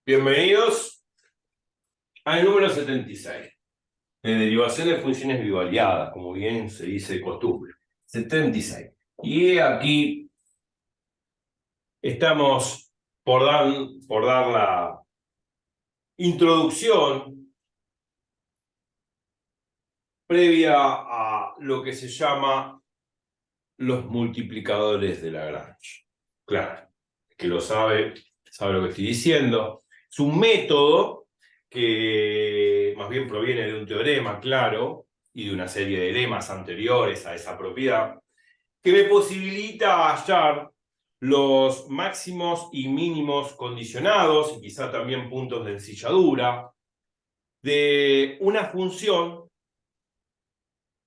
Bienvenidos al número 76, de derivación de funciones bivariadas, como bien se dice de costumbre. 76. Y aquí estamos por dar la introducción previa a lo que se llama los multiplicadores de Lagrange. Claro, el que lo sabe lo que estoy diciendo. Es un método que más bien proviene de un teorema, claro, y de una serie de lemas anteriores a esa propiedad, que me posibilita hallar los máximos y mínimos condicionados, y quizá también puntos de ensilladura, de una función,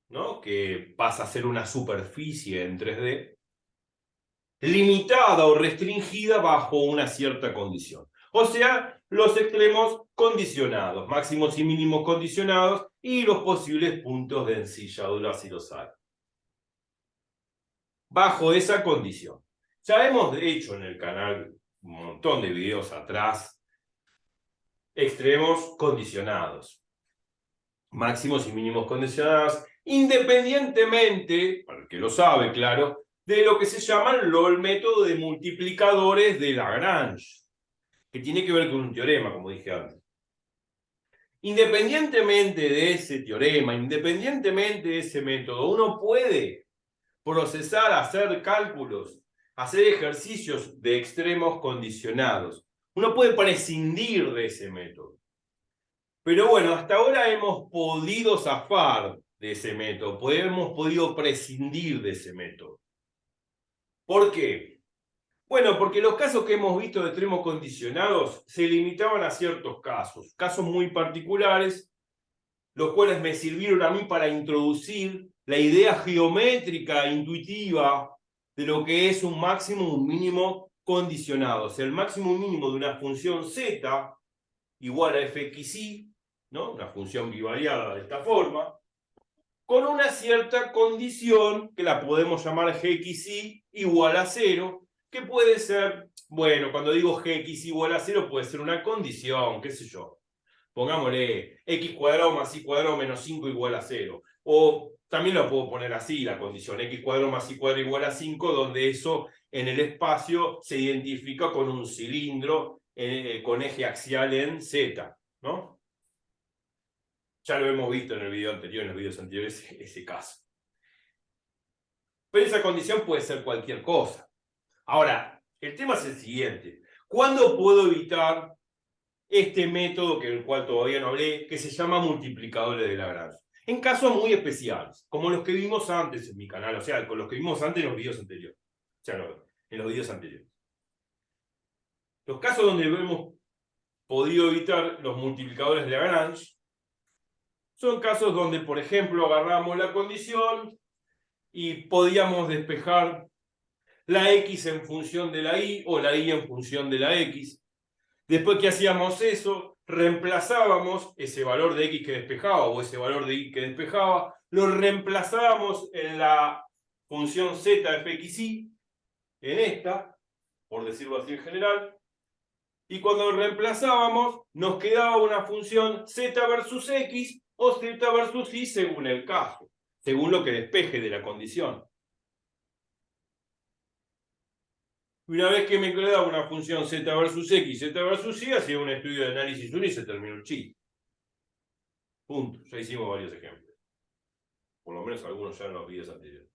¿no?, que pasa a ser una superficie en 3D, limitada o restringida bajo una cierta condición. O sea, los extremos condicionados, máximos y mínimos condicionados, y los posibles puntos de ensilladura si los hay. Bajo esa condición. Ya hemos hecho en el canal un montón de videos atrás extremos condicionados, máximos y mínimos condicionados, independientemente, para el que lo sabe, claro, de lo que se llama el método de multiplicadores de Lagrange, que tiene que ver con un teorema, como dije antes. Independientemente de ese teorema, independientemente de ese método, uno puede procesar, hacer cálculos, hacer ejercicios de extremos condicionados. Uno puede prescindir de ese método. Pero bueno, hasta ahora hemos podido zafar de ese método, hemos podido prescindir de ese método. ¿Por qué? Bueno, porque los casos que hemos visto de extremos condicionados se limitaban a ciertos casos muy particulares, los cuales me sirvieron a mí para introducir la idea geométrica, intuitiva, de lo que es un máximo y un mínimo condicionado. O sea, el máximo y mínimo de una función z igual a fxy, ¿no?, una función bivariada de esta forma, con una cierta condición que la podemos llamar gxy igual a 0, que puede ser, bueno, cuando digo gx igual a 0 puede ser una condición, qué sé yo. Pongámosle x cuadrado más y cuadrado menos 5 igual a 0. O también lo puedo poner así, la condición x cuadrado más y cuadrado igual a 5, donde eso en el espacio se identifica con un cilindro con eje axial en z, ¿no? Ya lo hemos visto en el video anterior, en los videos anteriores, ese caso. Pero esa condición puede ser cualquier cosa. Ahora, el tema es el siguiente. ¿Cuándo puedo evitar este método, que el cual todavía no hablé, que se llama multiplicadores de Lagrange? En casos muy especiales, como los que vimos antes en mi canal, o sea, con los que vimos antes en los videos anteriores. O sea, no, en los videos anteriores. Los casos donde hemos podido evitar los multiplicadores de Lagrange son casos donde, por ejemplo, agarramos la condición y podíamos despejar la x en función de la y o la y en función de la x. Después que hacíamos eso, reemplazábamos ese valor de x que despejaba o ese valor de y que despejaba, lo reemplazábamos en la función z fxy, en esta, por decirlo así en general, y cuando lo reemplazábamos nos quedaba una función z versus x o z versus y según el caso, según lo que despeje de la condición. Una vez que me quedaba una función z versus x, z versus y, hacía un estudio de análisis 1 y se terminó el chiste. Punto. Ya hicimos varios ejemplos. Por lo menos algunos ya en los videos anteriores.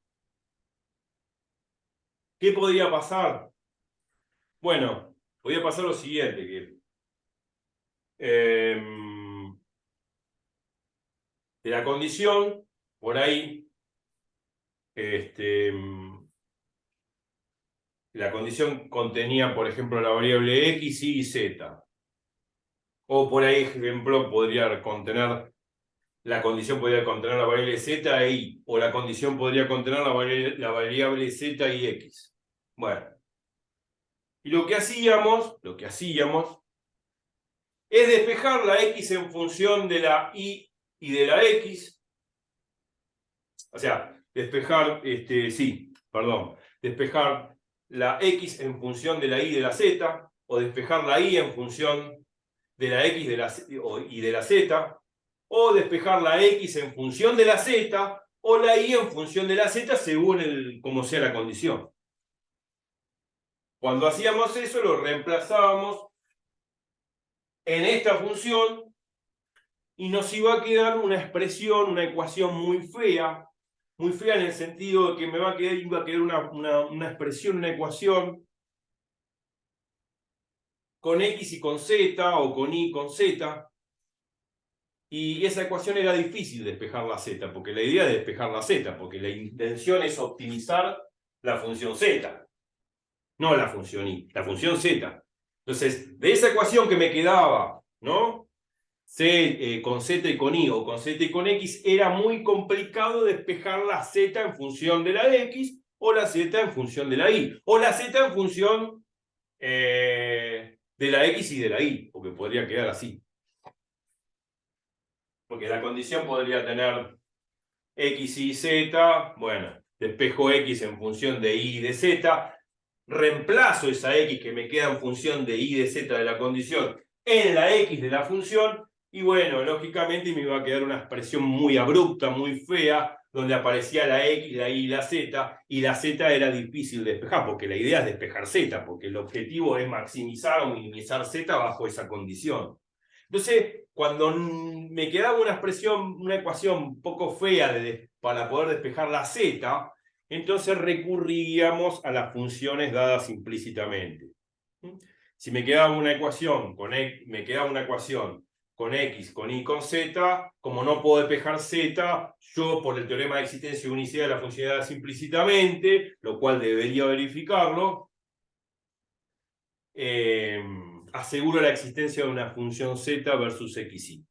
¿Qué podría pasar? Bueno, podría pasar lo siguiente, que de la condición, por ahí, la condición contenía, por ejemplo, la variable x, y z. O por ahí, ejemplo, la condición podría contener la variable z e y, o la condición podría contener la variable z y x. Bueno, y lo que hacíamos es despejar la x en función de la y de la x. O sea, despejar la x en función de la y de la z, o despejar la y en función de la X y de la Z, o despejar la X en función de la Z, o la Y en función de la Z, según como sea la condición. Cuando hacíamos eso, lo reemplazábamos en esta función y nos iba a quedar una expresión, una ecuación muy fea en el sentido de que iba a quedar una expresión, una ecuación con X y con Z, o con Y y con Z, y esa ecuación era difícil despejar la Z, porque la idea es despejar la Z, porque la intención es optimizar la función Z, no la función Y, la función Z. Entonces, de esa ecuación que me quedaba, ¿no? Con Z y con Y, o con Z y con X, era muy complicado despejar la Z en función de la X, o la Z en función de la Y, o la Z en función de la X y de la Y, porque podría quedar así. Porque la condición podría tener X y Z, bueno, despejo X en función de Y y de Z, reemplazo esa X que me queda en función de Y y de Z de la condición en la X de la función, y bueno, lógicamente me iba a quedar una expresión muy abrupta, muy fea, donde aparecía la X, la Y y la Z era difícil de despejar, porque la idea es despejar Z, porque el objetivo es maximizar o minimizar Z bajo esa condición. Entonces, cuando me quedaba una expresión, una ecuación un poco fea para poder despejar la Z, entonces recurríamos a las funciones dadas implícitamente. Si me quedaba una ecuación con X, con X, con Y, con Z, como no puedo despejar Z, yo por el teorema de existencia de unicidad de las funciones dadas implícitamente, lo cual debería verificarlo, aseguro la existencia de una función Z versus XY.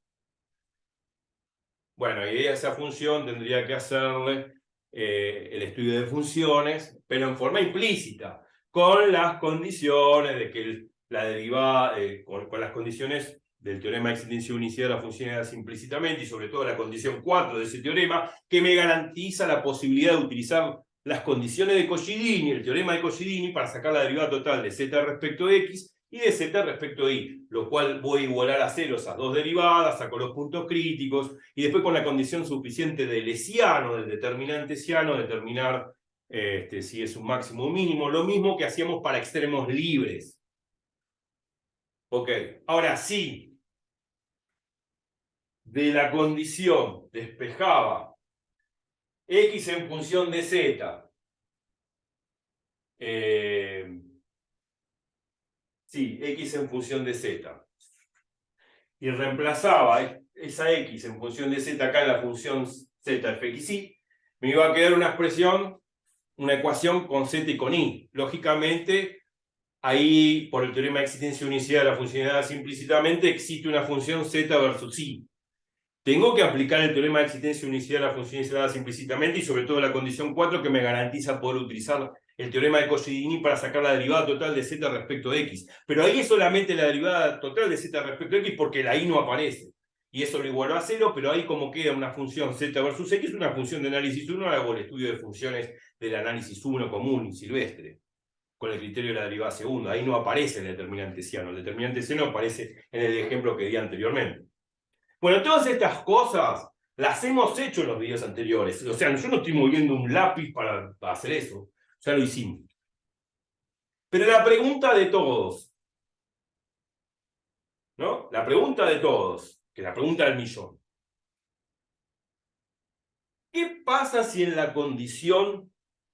Bueno, y a esa función tendría que hacerle el estudio de funciones, pero en forma implícita, con las condiciones de que la derivada, con las condiciones del teorema de existencia de unicidad de las funciones dadas implícitamente, y sobre todo la condición 4 de ese teorema, que me garantiza la posibilidad de utilizar las condiciones de Cauchy-Dini, el teorema de Cauchy-Dini, para sacar la derivada total de z respecto de x y de z respecto de y, lo cual voy a igualar a cero esas dos derivadas, saco los puntos críticos, y después con la condición suficiente de Lesiano, del determinante hessiano, determinar si es un máximo o mínimo, lo mismo que hacíamos para extremos libres. Ok, ahora sí, de la condición despejaba x en función de z, sí, x en función de z, y reemplazaba esa x en función de z acá en la función z fxy, me iba a quedar una expresión, una ecuación con z y con y. Lógicamente, ahí, por el teorema de existencia de unicidad de la funcionalidad dadas implícitamente, existe una función z versus y. Tengo que aplicar el teorema de existencia de unicidad de la funciones dadas implícitamente, y sobre todo la condición 4 que me garantiza poder utilizar el teorema de Cauchy-Dini para sacar la derivada total de z respecto de x. Pero ahí es solamente la derivada total de z respecto de x porque la y no aparece. Y eso lo igualó a cero, pero ahí como queda una función z versus x, una función de análisis 1, hago el estudio de funciones del análisis 1 común y silvestre, con el criterio de la derivada segunda. Ahí no aparece el determinante hessiano. El determinante hessiano aparece en el ejemplo que di anteriormente. Bueno, todas estas cosas las hemos hecho en los videos anteriores. O sea, yo no estoy moviendo un lápiz para hacer eso. Ya lo hicimos. Pero la pregunta de todos, ¿no? La pregunta de todos, que es la pregunta del millón. ¿Qué pasa si en la condición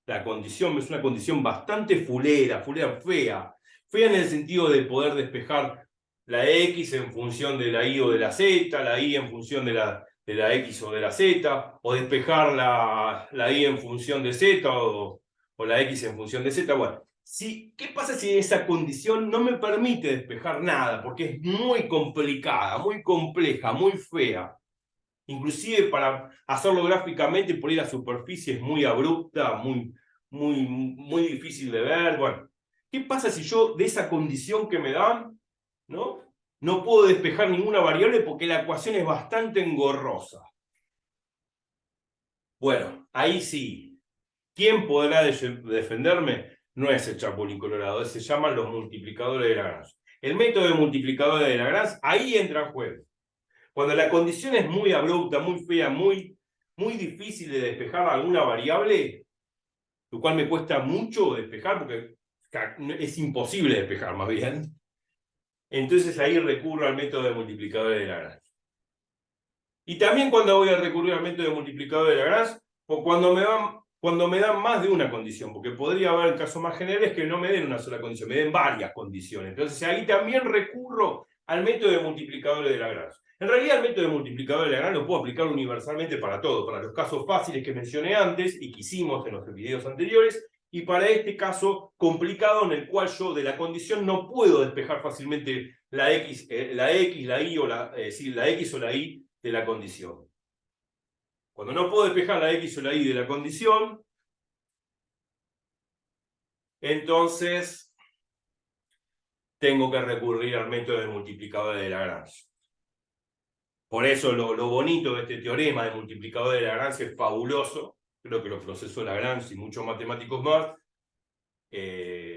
es una condición bastante fea, fea en el sentido de poder despejar la X en función de la Y o de la Z, la Y en función de la X o de la Z, o despejar la Y en función de Z o la X en función de Z? Bueno, ¿qué pasa si esa condición no me permite despejar nada? Porque es muy complicada, muy compleja, muy fea. Inclusive para hacerlo gráficamente, por ahí la superficie es muy abrupta, muy difícil de ver. Bueno, ¿qué pasa si yo de esa condición que me dan, no puedo despejar ninguna variable porque la ecuación es bastante engorrosa? Bueno, ahí sí. ¿Quién podrá defenderme? No es el Chapulín Colorado, se llaman los multiplicadores de Lagrange. el método de multiplicadores de Lagrange ahí entra en juego. Cuando la condición es muy abrupta, muy fea, muy difícil de despejar alguna variable, lo cual me cuesta mucho despejar porque es imposible despejar más bien, entonces ahí recurro al método de multiplicadores de Lagrange. Y también cuando voy a recurrir al método de multiplicador de Lagrange, o cuando me dan más de una condición, porque podría haber casos más generales que no me den una sola condición, me den varias condiciones. Entonces ahí también recurro al método de multiplicadores de Lagrange. En realidad el método de multiplicador de Lagrange lo puedo aplicar universalmente para todo, para los casos fáciles que mencioné antes y que hicimos en los videos anteriores, y para este caso complicado en el cual yo de la condición no puedo despejar fácilmente la X, la Y o la X o la Y de la condición. Cuando no puedo despejar la X o la Y de la condición, entonces tengo que recurrir al método de multiplicador de Lagrange. Por eso lo bonito de este teorema de multiplicador de Lagrange es fabuloso. Creo que lo procesó Lagrange y muchos matemáticos más,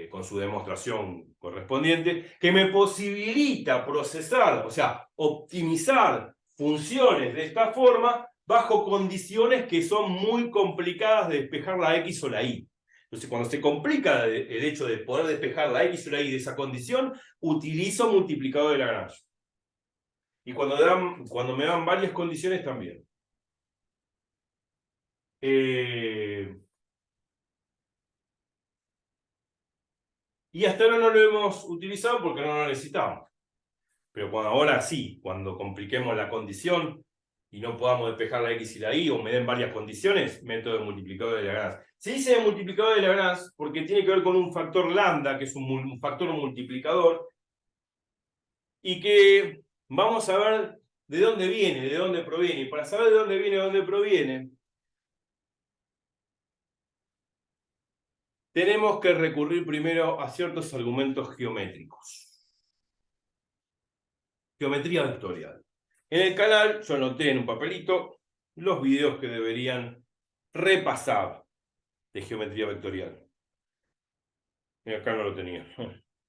con su demostración correspondiente, que me posibilita procesar, o sea, optimizar funciones de esta forma bajo condiciones que son muy complicadas de despejar la X o la Y. Entonces, cuando se complica el hecho de poder despejar la X o la Y de esa condición, utilizo multiplicador de Lagrange. Y cuando me dan varias condiciones también. Y hasta ahora no lo hemos utilizado porque no lo necesitamos. Pero ahora sí, cuando compliquemos la condición y no podamos despejar la X y la Y, o me den varias condiciones, método de multiplicador de Lagrange. Se dice de multiplicador de Lagrange porque tiene que ver con un factor lambda, que es un factor multiplicador, y que vamos a ver de dónde viene, de dónde proviene. Y para saber de dónde viene, de dónde proviene, tenemos que recurrir primero a ciertos argumentos geométricos. Geometría vectorial. En el canal yo anoté en un papelito los videos que deberían repasar de geometría vectorial. Y acá no lo tenía,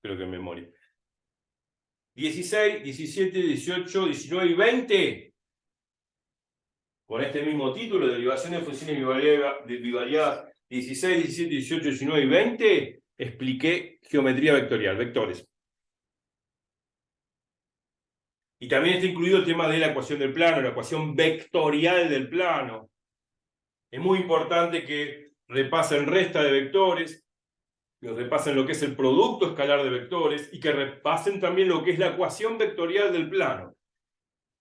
creo que en memoria. 16, 17, 18, 19 y 20. Con este mismo título, derivación de funciones bivariadas 16, 17, 18, 19 y 20, expliqué geometría vectorial, vectores. Y también está incluido el tema de la ecuación del plano, la ecuación vectorial del plano. Es muy importante que repasen resta de vectores, que repasen lo que es el producto escalar de vectores y que repasen también lo que es la ecuación vectorial del plano.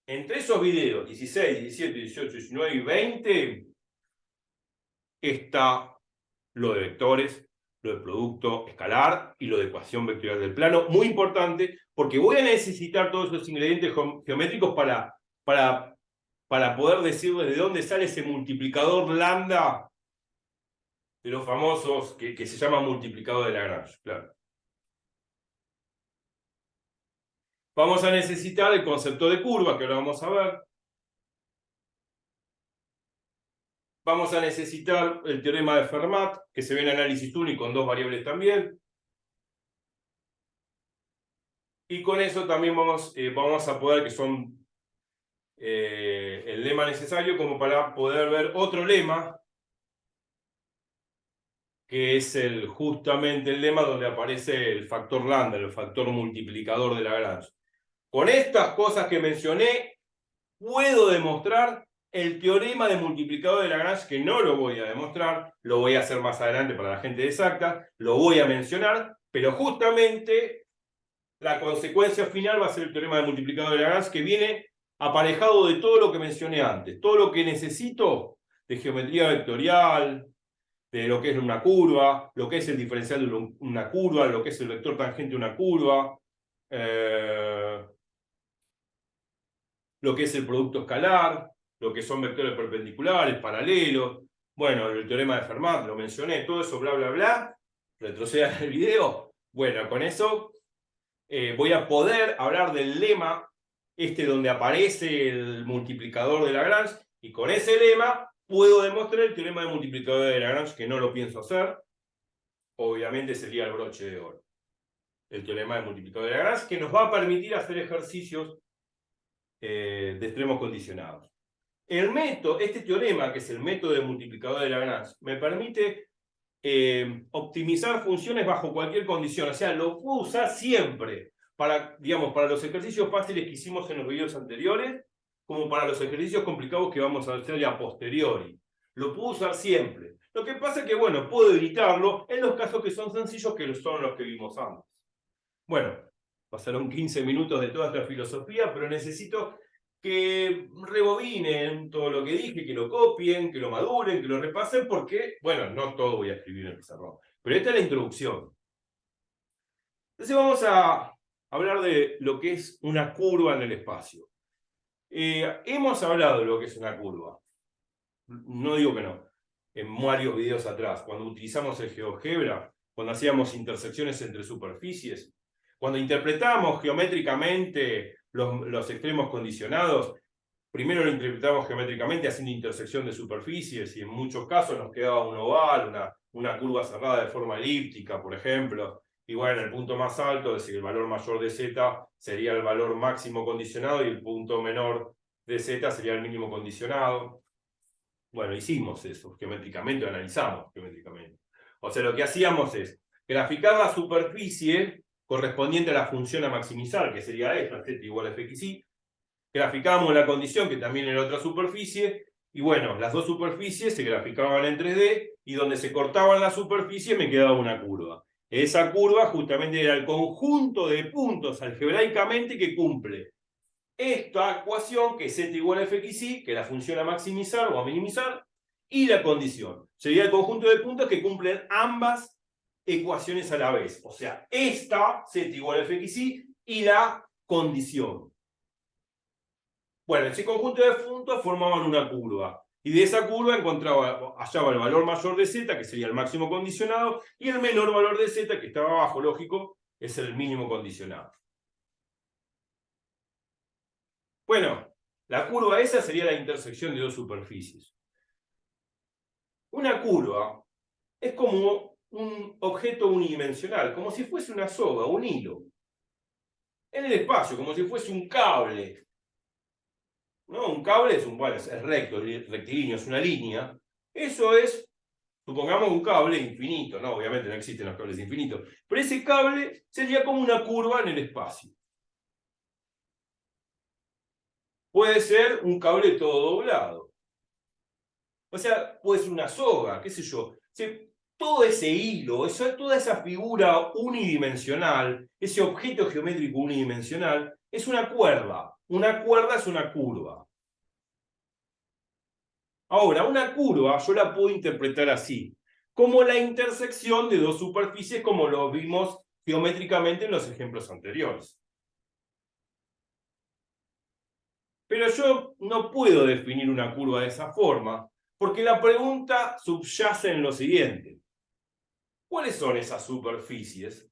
Entre esos videos, 16, 17, 18, 19 y 20, está lo de vectores, lo de producto escalar y lo de ecuación vectorial del plano. Muy importante, porque voy a necesitar todos esos ingredientes geométricos para poder decirles de dónde sale ese multiplicador lambda de los famosos que se llama multiplicador de Lagrange. Claro. Vamos a necesitar el concepto de curva, que ahora vamos a ver. Vamos a necesitar el teorema de Fermat, que se ve en análisis único con dos variables también. Y con eso también vamos a poder, que son el lema necesario como para poder ver otro lema, que es justamente el lema donde aparece el factor lambda, el factor multiplicador de Lagrange. Con estas cosas que mencioné, puedo demostrar el teorema de multiplicador de Lagrange, que no lo voy a demostrar, lo voy a hacer más adelante para la gente exacta, lo voy a mencionar, pero justamente la consecuencia final va a ser el teorema de multiplicador de Lagrange, que viene aparejado de todo lo que mencioné antes, todo lo que necesito de geometría vectorial, de lo que es una curva, lo que es el diferencial de una curva, lo que es el vector tangente de una curva, lo que es el producto escalar, lo que son vectores perpendiculares, paralelos, bueno, el teorema de Fermat, lo mencioné, todo eso, bla, bla, bla, retrocedan el video. Bueno, con eso voy a poder hablar del lema, donde aparece el multiplicador de Lagrange, y con ese lema puedo demostrar el teorema de multiplicador de Lagrange, que no lo pienso hacer. Obviamente sería el broche de oro. el teorema del multiplicador de Lagrange, que nos va a permitir hacer ejercicios de extremos condicionados. Este teorema, que es el método del multiplicador de Lagrange, me permite optimizar funciones bajo cualquier condición. O sea, lo puedo usar siempre para, digamos, para los ejercicios fáciles que hicimos en los videos anteriores, como para los ejercicios complicados que vamos a hacer a posteriori. Lo puedo usar siempre. Lo que pasa es que, bueno, puedo evitarlo en los casos que son sencillos, que son los que vimos antes. Bueno, pasaron 15 minutos de toda esta filosofía, pero necesito que rebobinen todo lo que dije, que lo copien, que lo maduren, que lo repasen, porque, bueno, no todo voy a escribir en el pizarrón. Pero esta es la introducción. Entonces vamos a hablar de lo que es una curva en el espacio. Hemos hablado de lo que es una curva. No digo que no. En varios videos atrás, cuando utilizamos el GeoGebra, cuando hacíamos intersecciones entre superficies, cuando interpretamos geométricamente los extremos condicionados, primero lo interpretamos geométricamente haciendo intersección de superficies, y en muchos casos nos quedaba un oval, una curva cerrada de forma elíptica, por ejemplo. Igual en el punto más alto, es decir, el valor mayor de z sería el valor máximo condicionado y el punto menor de z sería el mínimo condicionado. Bueno, hicimos eso geométricamente, analizamos geométricamente. O sea, lo que hacíamos es graficar la superficie correspondiente a la función a maximizar, que sería esta, z igual a fxy. Graficamos la condición, que también era otra superficie, y bueno, las dos superficies se graficaban en 3D, y donde se cortaban las superficies me quedaba una curva. Esa curva justamente era el conjunto de puntos algebraicamente que cumple esta ecuación, que es z igual a fxy, que es la función a maximizar o a minimizar, y la condición. Sería el conjunto de puntos que cumplen ambas ecuaciones a la vez. O sea, esta, z igual a fxy, y la condición. Bueno, ese conjunto de puntos formaban una curva. Y de esa curva hallaba el valor mayor de z, que sería el máximo condicionado, y el menor valor de z, que estaba abajo, lógico, es el mínimo condicionado. Bueno, la curva esa sería la intersección de dos superficies. Una curva es como un objeto unidimensional, como si fuese una soga, un hilo. En el espacio, como si fuese un cable. ¿No? Un cable es recto, rectilíneo, es una línea. Eso es, supongamos, un cable infinito, ¿no? Obviamente no existen los cables infinitos. Pero ese cable sería como una curva en el espacio. Puede ser un cable todo doblado. O sea, puede ser una soga, qué sé yo. O sea, todo ese hilo, toda esa figura unidimensional, ese objeto geométrico unidimensional, es una cuerda. Una cuerda es una curva. Ahora, una curva yo la puedo interpretar así, como la intersección de dos superficies, como lo vimos geométricamente en los ejemplos anteriores. Pero yo no puedo definir una curva de esa forma, porque la pregunta subyace en lo siguiente. ¿Cuáles son esas superficies?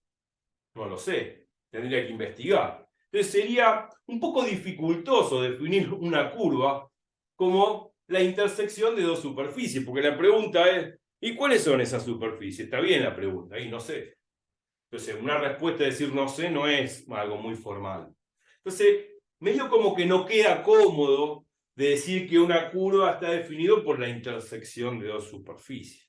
No lo sé, tendría que investigar. Entonces sería un poco dificultoso definir una curva como la intersección de dos superficies, porque la pregunta es, ¿y cuáles son esas superficies? Está bien la pregunta, y no sé. Entonces, una respuesta de decir no sé no es algo muy formal. Entonces, medio como que no queda cómodo de decir que una curva está definida por la intersección de dos superficies.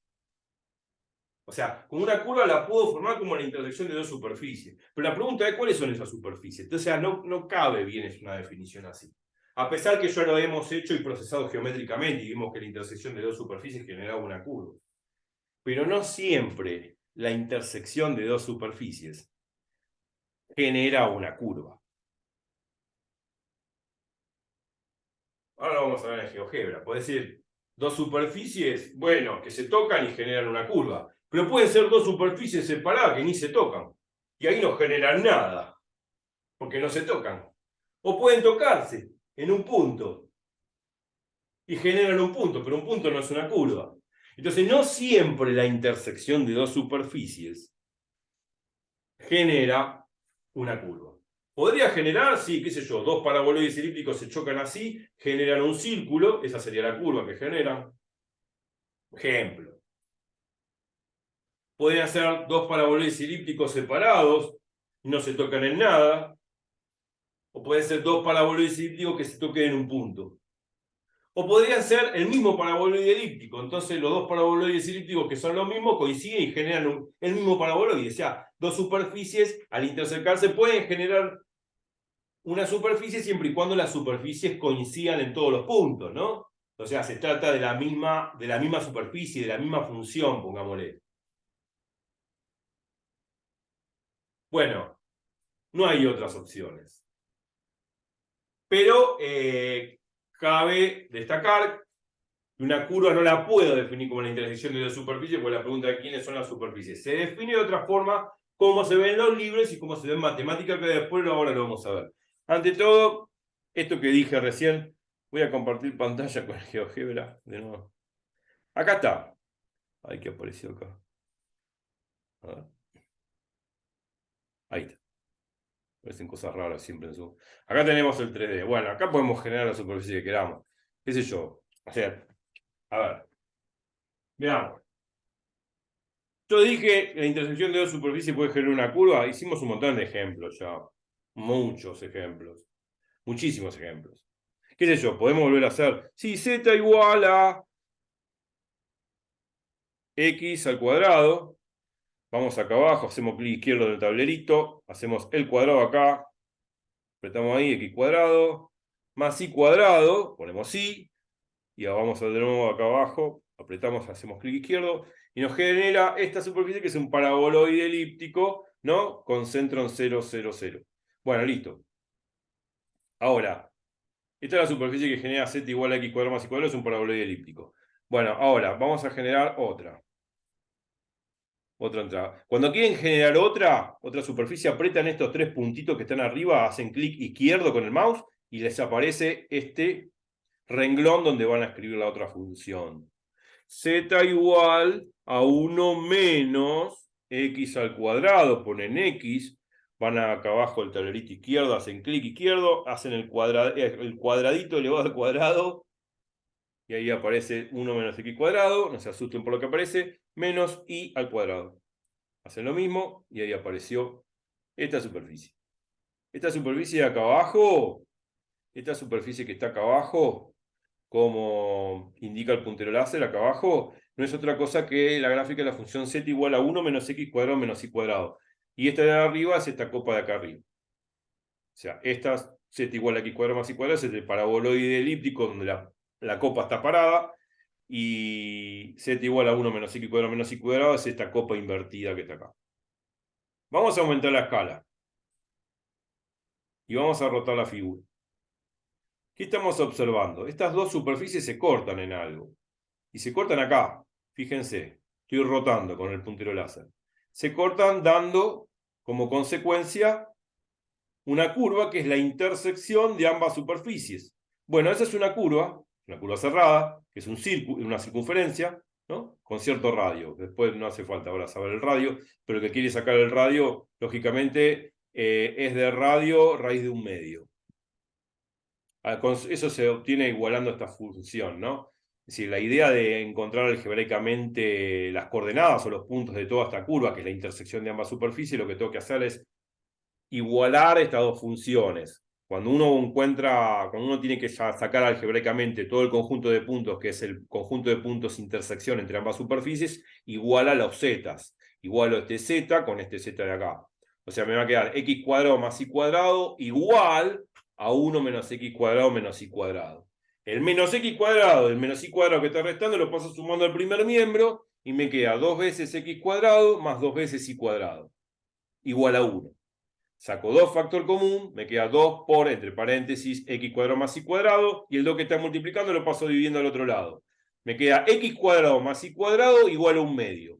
O sea, con una curva la puedo formar como la intersección de dos superficies. Pero la pregunta es cuáles son esas superficies. Entonces, no cabe bien una definición así. A pesar que ya lo hemos hecho y procesado geométricamente y vimos que la intersección de dos superficies generaba una curva. Pero no siempre la intersección de dos superficies genera una curva. Ahora vamos a ver en GeoGebra. Puede decir dos superficies, bueno, que se tocan y generan una curva. Pero pueden ser dos superficies separadas que ni se tocan. Y ahí no generan nada. Porque no se tocan. O pueden tocarse en un punto. Y generan un punto, pero un punto no es una curva. Entonces no siempre la intersección de dos superficies genera una curva. Podría generar, sí, qué sé yo, dos paraboloides elípticos se chocan así, generan un círculo, esa sería la curva que generan. Ejemplo. Podrían ser dos paraboloides elípticos separados, y no se tocan en nada, o pueden ser dos paraboloides elípticos que se toquen en un punto. O podrían ser el mismo paraboloide elíptico. Entonces los dos paraboloides elípticos que son lo mismo coinciden y generan el mismo paraboloide. O sea, dos superficies al intersecarse pueden generar una superficie siempre y cuando las superficies coincidan en todos los puntos, ¿no? O sea, se trata de la misma superficie, de la misma función, pongámosle. Bueno, no hay otras opciones. Pero cabe destacar que una curva no la puedo definir como la intersección de dos superficies, porque la pregunta de quiénes son las superficies. Se define de otra forma cómo se ve en los libros y cómo se ve en matemática, que después ahora lo vamos a ver. Ante todo, esto que dije recién, voy a compartir pantalla con el GeoGebra de nuevo. Acá está. Ay, que apareció acá. A ver. Ahí está. Parecen cosas raras siempre en su... Acá tenemos el 3D. Bueno, acá podemos generar la superficie que queramos. ¿Qué sé yo? O sea, a ver. Veamos. Yo dije que la intersección de dos superficies puede generar una curva. Hicimos un montón de ejemplos ya. Muchos ejemplos. Muchísimos ejemplos. ¿Qué sé yo? Podemos volver a hacer. Si z igual a x al cuadrado. Vamos acá abajo, hacemos clic izquierdo en el tablerito. Hacemos el cuadrado acá. Apretamos ahí x cuadrado. Más y cuadrado. Ponemos y. Y vamos de nuevo acá abajo. Apretamos, hacemos clic izquierdo. Y nos genera esta superficie que es un paraboloide elíptico, ¿no? Con centro en 0, 0, 0. Bueno, listo. Ahora, esta es la superficie que genera z igual a x cuadrado más y cuadrado, es un paraboloide elíptico. Bueno, ahora vamos a generar otra. Otra entrada. Cuando quieren generar otra superficie, apretan estos tres puntitos que están arriba, hacen clic izquierdo con el mouse y les aparece este renglón donde van a escribir la otra función. Z igual a 1 menos x al cuadrado, ponen x, van acá abajo el tablerito izquierdo, hacen clic izquierdo, hacen el cuadradito elevado al cuadrado, y ahí aparece 1 menos x cuadrado, no se asusten por lo que aparece, menos y al cuadrado. Hacen lo mismo, y ahí apareció esta superficie. Esta superficie de acá abajo, esta superficie que está acá abajo, como indica el puntero láser acá abajo, no es otra cosa que la gráfica de la función z igual a 1 menos x cuadrado menos y cuadrado. Y esta de arriba es esta copa de acá arriba. O sea, esta z igual a x cuadrado más y cuadrado es el paraboloide elíptico donde la copa está parada. Y z igual a 1 menos x cuadrado menos y cuadrado es esta copa invertida que está acá. Vamos a aumentar la escala. Y vamos a rotar la figura. ¿Qué estamos observando? Estas dos superficies se cortan en algo. Y se cortan acá. Fíjense, estoy rotando con el puntero láser. Se cortan dando como consecuencia una curva que es la intersección de ambas superficies. Bueno, esa es una curva cerrada, que es un círculo, una circunferencia, ¿no? Con cierto radio. Después no hace falta ahora saber el radio, pero el que quiere sacar el radio, lógicamente, es de radio raíz de un medio. Eso se obtiene igualando esta función, ¿no? Es decir, la idea de encontrar algebraicamente las coordenadas o los puntos de toda esta curva, que es la intersección de ambas superficies, lo que tengo que hacer es igualar estas dos funciones. Cuando uno tiene que sacar algebraicamente todo el conjunto de puntos, que es el conjunto de puntos intersección entre ambas superficies, iguala los zetas. Igualo este z con este z de acá. O sea, me va a quedar x cuadrado más y cuadrado igual a 1 menos x cuadrado menos y cuadrado. El menos x cuadrado, el menos y cuadrado que está restando, lo paso sumando al primer miembro y me queda 2 veces x cuadrado más 2 veces y cuadrado. Igual a 1. Saco 2 factor común, me queda 2 por, entre paréntesis, x cuadrado más y cuadrado, y el 2 que está multiplicando lo paso dividiendo al otro lado. Me queda x cuadrado más y cuadrado igual a 1 medio.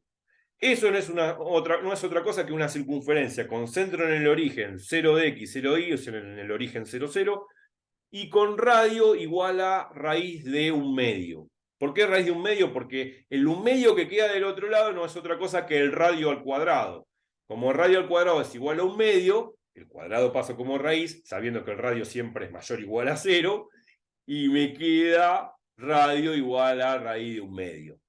Eso no es otra cosa que una circunferencia con centro en el origen 0 de x, 0 de y, o sea, en el origen 0, 0, y con radio igual a raíz de 1 medio. ¿Por qué raíz de 1 medio? Porque el 1 medio que queda del otro lado no es otra cosa que el radio al cuadrado. Como el radio al cuadrado es igual a 1 medio, el cuadrado pasa como raíz, sabiendo que el radio siempre es mayor o igual a 0, y me queda radio igual a raíz de 1 medio.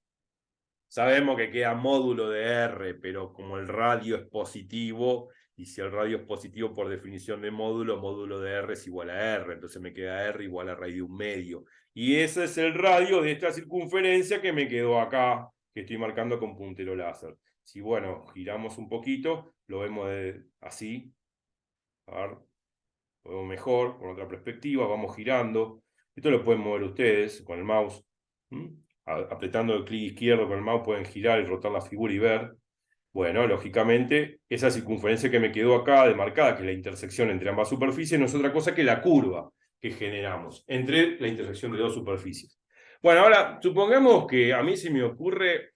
Sabemos que queda módulo de R, pero como el radio es positivo Y si el radio es positivo por definición de módulo, módulo de R es igual a R. Entonces me queda R igual a raíz de 1/2. Y ese es el radio de esta circunferencia que me quedó acá, que estoy marcando con puntero láser. Si, bueno, giramos un poquito, lo vemos así. A ver, lo vemos mejor, con otra perspectiva, vamos girando. Esto lo pueden mover ustedes con el mouse. Apretando el clic izquierdo con el mouse pueden girar y rotar la figura y ver. Bueno, lógicamente, esa circunferencia que me quedó acá demarcada, que es la intersección entre ambas superficies, no es otra cosa que la curva que generamos entre la intersección de dos superficies. Bueno, ahora, supongamos que a mí se me ocurre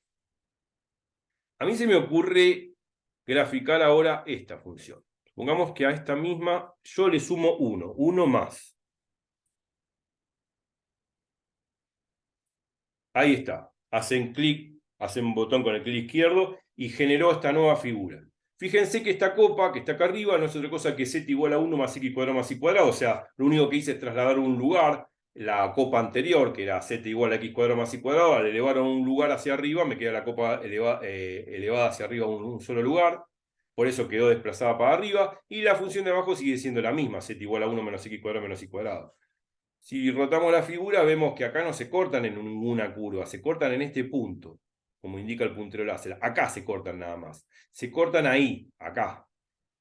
graficar ahora esta función. Supongamos que a esta misma yo le sumo 1 más. Ahí está. Hacen clic, hacen un botón con el clic izquierdo y generó esta nueva figura. Fíjense que esta copa que está acá arriba no es otra cosa que z igual a 1 más x cuadrado más y cuadrado. O sea, lo único que hice es trasladar un lugar. La copa anterior, que era z igual a x cuadrado más y cuadrado, al elevar a un lugar hacia arriba, me queda la copa elevada hacia arriba a un solo lugar. Por eso quedó desplazada para arriba. Y la función de abajo sigue siendo la misma, z igual a 1 menos x cuadrado menos y cuadrado. Si rotamos la figura, vemos que acá no se cortan en ninguna curva, se cortan en este punto, como indica el puntero láser. Acá se cortan nada más. Se cortan ahí, acá.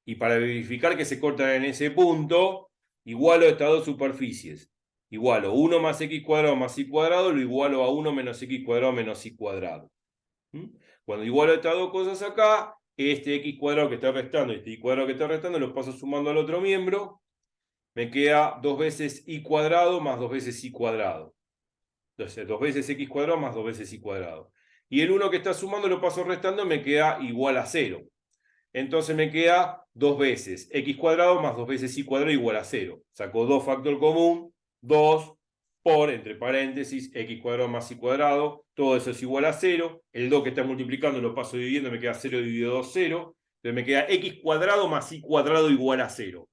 Y para verificar que se cortan en ese punto, igualo estas dos superficies. Igualo 1 más x cuadrado más y cuadrado, lo igualo a 1 menos x cuadrado menos y cuadrado. Cuando igualo estas dos cosas acá, este x cuadrado que está restando y este y cuadrado que está restando, los paso sumando al otro miembro. Me queda 2 veces y cuadrado más 2 veces y cuadrado. Entonces, 2 veces x cuadrado más 2 veces y cuadrado. Y el 1 que está sumando lo paso restando, me queda igual a 0. Entonces me queda 2 veces x cuadrado más 2 veces y cuadrado igual a 0. Saco 2 factor común, 2 por, entre paréntesis, x cuadrado más y cuadrado. Todo eso es igual a 0. El 2 que está multiplicando lo paso dividiendo, me queda 0 dividido 2, 0. Entonces me queda x cuadrado más y cuadrado igual a 0.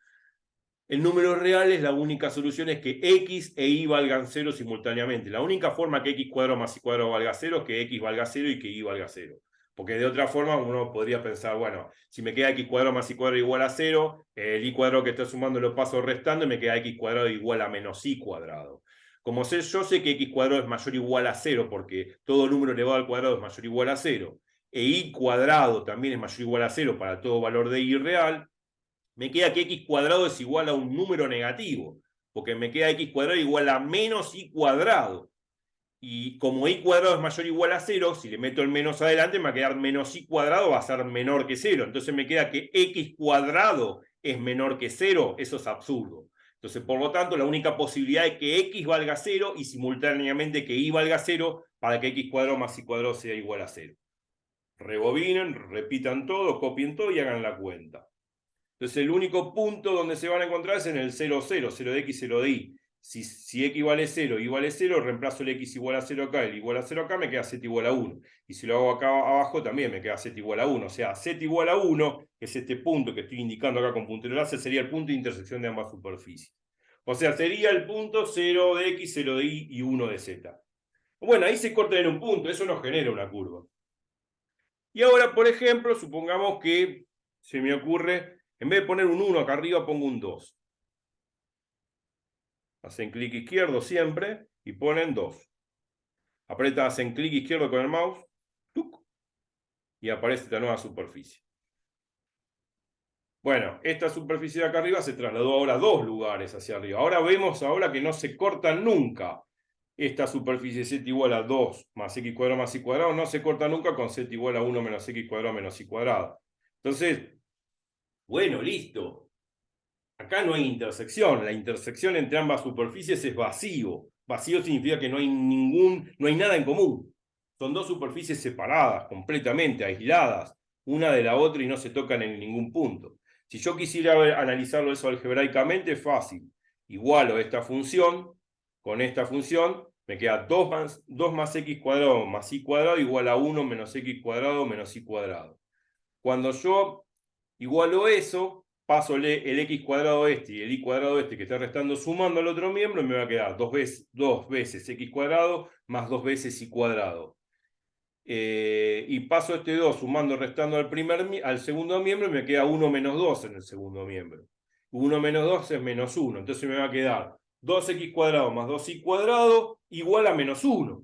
En números reales, la única solución es que x e y valgan 0 simultáneamente. La única forma que x cuadrado más y cuadrado valga 0 es que x valga 0 y que y valga 0. Porque de otra forma uno podría pensar, bueno, si me queda x cuadrado más y cuadrado igual a 0, el y cuadrado que está sumando lo paso restando y me queda x cuadrado igual a menos y cuadrado. Como yo sé que x cuadrado es mayor o igual a 0, porque todo número elevado al cuadrado es mayor o igual a 0, e y cuadrado también es mayor o igual a 0 para todo valor de y real, me queda que x cuadrado es igual a un número negativo, porque me queda x cuadrado igual a menos y cuadrado. Y como y cuadrado es mayor o igual a 0, si le meto el menos adelante, me va a quedar menos y cuadrado, va a ser menor que 0. Entonces me queda que x cuadrado es menor que 0, eso es absurdo. Entonces, por lo tanto, la única posibilidad es que x valga 0 y simultáneamente que y valga 0 para que x cuadrado más y cuadrado sea igual a 0. Rebobinen, repitan todo, copien todo y hagan la cuenta. Entonces el único punto donde se van a encontrar es en el 0, 0, 0 de x, 0 de y. Si x vale 0, y vale 0, reemplazo el x igual a 0 acá, el igual a 0 acá, me queda z igual a 1. Y si lo hago acá abajo, también me queda z igual a 1. O sea, z igual a 1, que es este punto que estoy indicando acá con puntero láser, sería el punto de intersección de ambas superficies. O sea, sería el punto 0 de x, 0 de y 1 de z. Bueno, ahí se corta en un punto, eso nos genera una curva. Y ahora, por ejemplo, supongamos que se me ocurre, en vez de poner un 1 acá arriba, pongo un 2. Hacen clic izquierdo siempre y ponen 2. Hacen clic izquierdo con el mouse, ¡tuc! Y aparece esta nueva superficie. Bueno, esta superficie de acá arriba se trasladó ahora 2 lugares hacia arriba. Ahora vemos que no se cortan nunca. Esta superficie z igual a 2 más x cuadrado más y cuadrado no se corta nunca con z igual a 1 menos x cuadrado menos y cuadrado. Entonces, bueno, listo. Acá no hay intersección. La intersección entre ambas superficies es vacío. Vacío significa que no hay nada en común. Son dos superficies separadas, completamente aisladas, una de la otra y no se tocan en ningún punto. Si yo quisiera analizarlo eso algebraicamente, es fácil. Igualo esta función con esta función, me queda 2 más x cuadrado más y cuadrado igual a 1 menos x cuadrado menos y cuadrado. Cuando yo igualo eso, paso el x cuadrado este y el y cuadrado este que está restando sumando al otro miembro, y me va a quedar 2 veces x cuadrado más 2 veces y cuadrado. y paso este 2 sumando, restando al segundo miembro y me queda 1 menos 2 en el segundo miembro. 1 menos 2 es menos 1, entonces me va a quedar 2x cuadrado más 2y cuadrado igual a menos 1.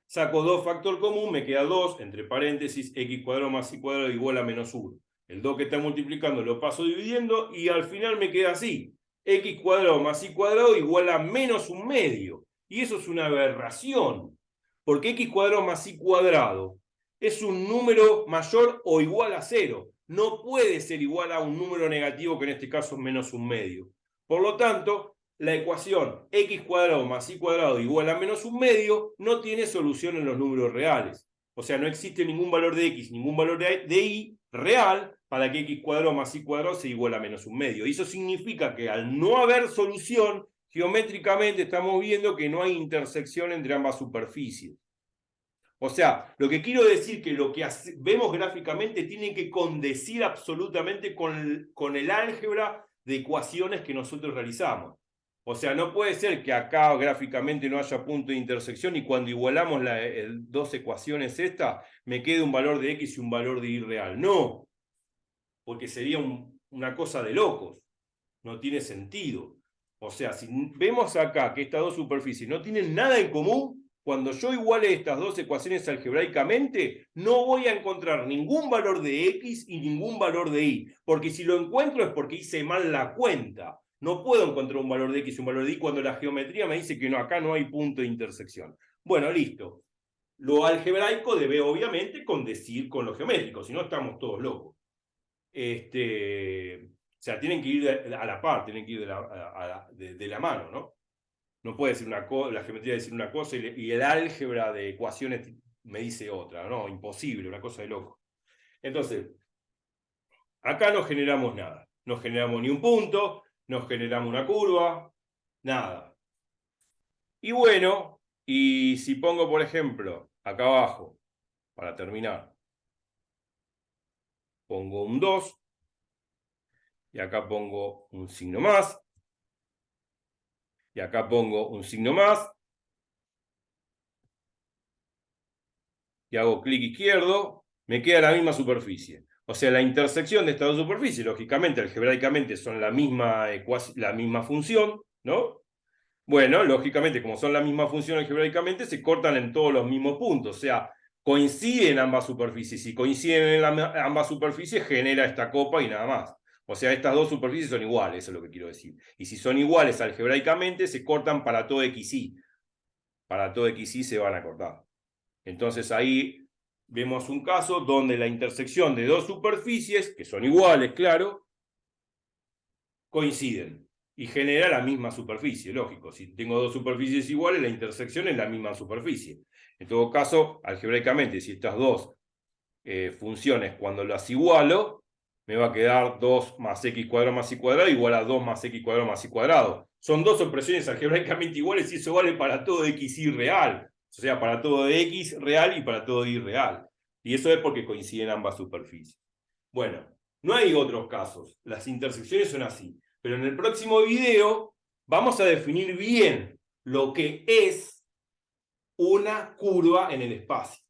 Saco 2 factor común, me queda 2, entre paréntesis, x cuadrado más y cuadrado igual a menos 1. El 2 que está multiplicando lo paso dividiendo y al final me queda así. X cuadrado más y cuadrado igual a menos 1/2. Y eso es una aberración. Porque x cuadrado más y cuadrado es un número mayor o igual a 0. No puede ser igual a un número negativo que en este caso es menos 1/2. Por lo tanto, la ecuación x cuadrado más y cuadrado igual a menos 1/2 no tiene solución en los números reales. O sea, no existe ningún valor de x, ningún valor de y real para que x cuadrado más y cuadrado sea igual a menos 1/2. Y eso significa que al no haber solución, geométricamente estamos viendo que no hay intersección entre ambas superficies. O sea, lo que quiero decir que lo que vemos gráficamente tiene que condecir absolutamente con el álgebra de ecuaciones que nosotros realizamos. O sea, no puede ser que acá gráficamente no haya punto de intersección y cuando igualamos dos ecuaciones estas, me quede un valor de x y un valor de y real. No, porque sería una cosa de locos. No tiene sentido. O sea, si vemos acá que estas dos superficies no tienen nada en común, cuando yo iguale estas dos ecuaciones algebraicamente, no voy a encontrar ningún valor de x y ningún valor de y. Porque si lo encuentro es porque hice mal la cuenta. No puedo encontrar un valor de x y un valor de y cuando la geometría me dice que no, acá no hay punto de intersección. Bueno, listo. Lo algebraico debe obviamente condecir con lo geométrico, si no estamos todos locos. O sea, tienen que ir a la par, tienen que ir de la mano, ¿no? No puede ser la geometría decir una cosa y el álgebra de ecuaciones me dice otra, ¿no? Imposible, una cosa de loco. Entonces, acá no generamos nada. No generamos ni un punto, no generamos una curva, nada. Y bueno, y si pongo, por ejemplo, acá abajo, para terminar, pongo un 2, y acá pongo un signo más, y acá pongo un signo más, y hago clic izquierdo, me queda la misma superficie. O sea, la intersección de estas dos superficies, lógicamente, algebraicamente son la misma función, ¿no? Bueno, lógicamente, como son la misma función algebraicamente, se cortan en todos los mismos puntos. O sea, coinciden ambas superficies. Si coinciden en ambas superficies, genera esta copa y nada más. O sea, estas dos superficies son iguales, eso es lo que quiero decir. Y si son iguales algebraicamente, se cortan para todo xy. Para todo xy se van a cortar. Entonces ahí vemos un caso donde la intersección de dos superficies, que son iguales, claro, coinciden y genera la misma superficie, lógico. Si tengo dos superficies iguales, la intersección es la misma superficie. En todo caso, algebraicamente, si estas dos funciones, cuando las igualo, me va a quedar 2 más x cuadrado más y cuadrado igual a 2 más x cuadrado más y cuadrado. Son dos expresiones algebraicamente iguales y eso vale para todo x y real. O sea, para todo de x real y para todo de y real. Y eso es porque coinciden ambas superficies. Bueno, no hay otros casos. Las intersecciones son así. Pero en el próximo video vamos a definir bien lo que es una curva en el espacio.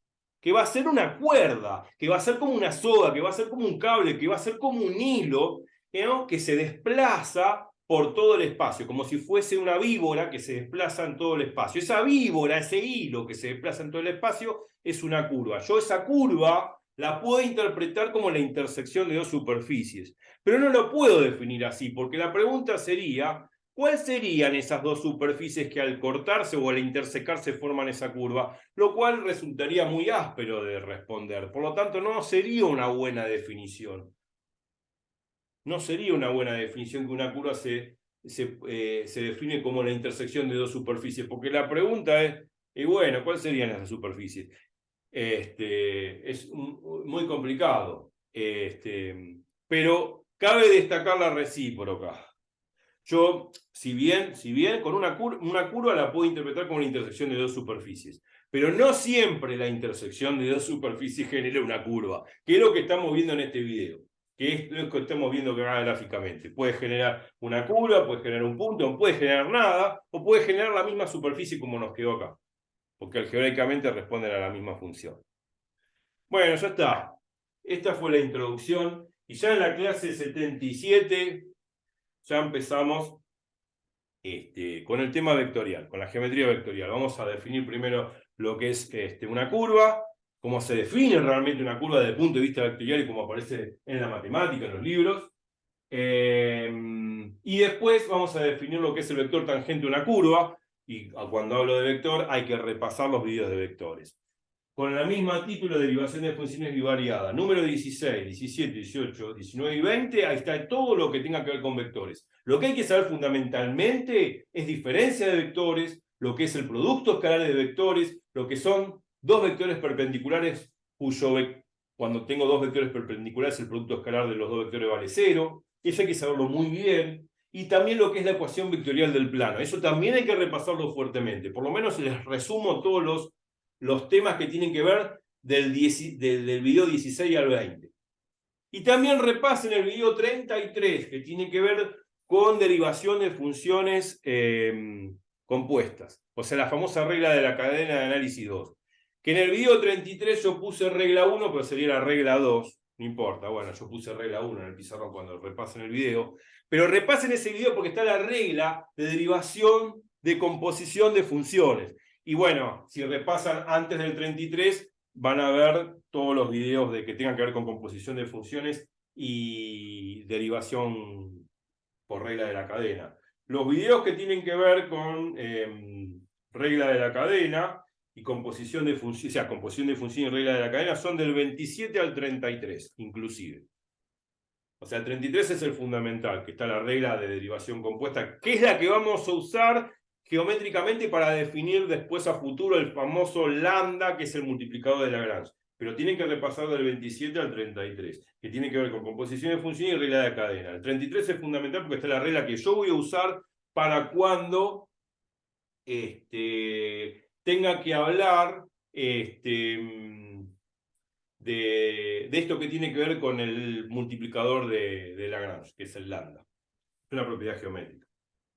Que va a ser una cuerda, que va a ser como una soga, que va a ser como un cable, que va a ser como un hilo, ¿no? Que se desplaza por todo el espacio, como si fuese una víbora que se desplaza en todo el espacio. Esa víbora, ese hilo que se desplaza en todo el espacio, es una curva. Yo esa curva la puedo interpretar como la intersección de dos superficies, pero no lo puedo definir así, porque la pregunta sería, ¿cuáles serían esas dos superficies que al cortarse o al intersecarse forman esa curva? Lo cual resultaría muy áspero de responder. Por lo tanto, no sería una buena definición. No sería una buena definición que una curva se define como la intersección de dos superficies, porque la pregunta es, y bueno, ¿cuáles serían esas superficies? Es muy complicado. Pero cabe destacar la recíproca. Yo, si bien con una curva la puedo interpretar como la intersección de dos superficies, pero no siempre la intersección de dos superficies genera una curva, que es lo que estamos viendo en este video, que es lo que estamos viendo gráficamente. Puede generar una curva, puede generar un punto, no puede generar nada, o puede generar la misma superficie como nos quedó acá. porque algebraicamente responden a la misma función. Bueno, ya está. Esta fue la introducción, y ya en la clase 77 ya empezamos con el tema vectorial, con la geometría vectorial. Vamos a definir primero lo que es una curva, cómo se define realmente una curva desde el punto de vista vectorial y cómo aparece en la matemática, en los libros. Y después vamos a definir lo que es el vector tangente a una curva, y cuando hablo de vector hay que repasar los videos de vectores. Con la misma título, derivación de funciones bivariada, número 16, 17, 18, 19 y 20, ahí está todo lo que tenga que ver con vectores. Lo que hay que saber fundamentalmente es diferencia de vectores, lo que es el producto escalar de vectores, lo que son dos vectores perpendiculares, cuando tengo dos vectores perpendiculares el producto escalar de los dos vectores vale 0. Eso hay que saberlo muy bien. Y también lo que es la ecuación vectorial del plano. Eso también hay que repasarlo fuertemente. Por lo menos les resumo todos los temas que tienen que ver del video 16 al 20. Y también repasen el video 33, que tiene que ver con derivación de funciones compuestas. O sea, la famosa regla de la cadena de análisis 2. Que en el video 33 yo puse regla 1, pero sería la regla 2. No importa, bueno, yo puse regla 1 en el pizarrón cuando repasen el video. Pero repasen ese video porque está la regla de derivación de composición de funciones. Y bueno, si repasan antes del 33, van a ver todos los videos que tengan que ver con composición de funciones y derivación por regla de la cadena. Los videos que tienen que ver con regla de la cadena y composición de funciones, o sea, composición de funciones y regla de la cadena son del 27 al 33, inclusive. O sea, el 33 es el fundamental, que está la regla de derivación compuesta, que es la que vamos a usar geométricamente para definir después a futuro el famoso lambda, que es el multiplicador de Lagrange. Pero tienen que repasar del 27 al 33, que tiene que ver con composición de funciones y regla de cadena. El 33 es fundamental porque está la regla que yo voy a usar para cuando tenga que hablar de esto que tiene que ver con el multiplicador de Lagrange, que es el lambda. Es una propiedad geométrica,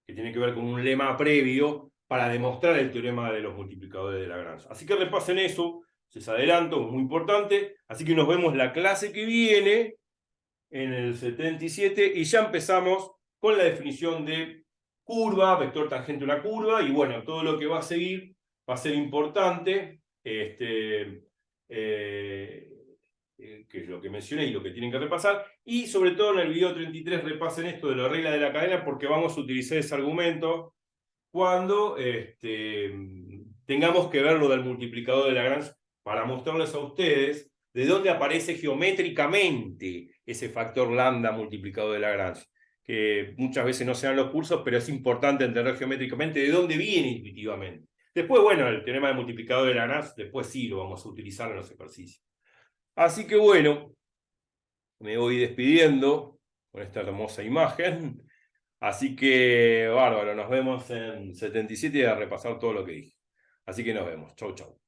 que tiene que ver con un lema previo para demostrar el teorema de los multiplicadores de Lagrange. Así que repasen eso, les adelanto, es muy importante. Así que nos vemos la clase que viene, en el 77, y ya empezamos con la definición de curva, vector tangente a una curva, y bueno, todo lo que va a seguir va a ser importante, que es lo que mencioné y lo que tienen que repasar, y sobre todo en el video 33 repasen esto de la regla de la cadena, porque vamos a utilizar ese argumento cuando tengamos que ver lo del multiplicador de Lagrange, para mostrarles a ustedes de dónde aparece geométricamente ese factor lambda multiplicado de Lagrange, que muchas veces no se dan los cursos, pero es importante entender geométricamente de dónde viene intuitivamente. Después, bueno, el teorema de multiplicador de Lagrange, después sí lo vamos a utilizar en los ejercicios. Así que bueno, me voy despidiendo con esta hermosa imagen. Así que, bárbaro, nos vemos en 77 y a repasar todo lo que dije. Así que nos vemos. Chau, chau.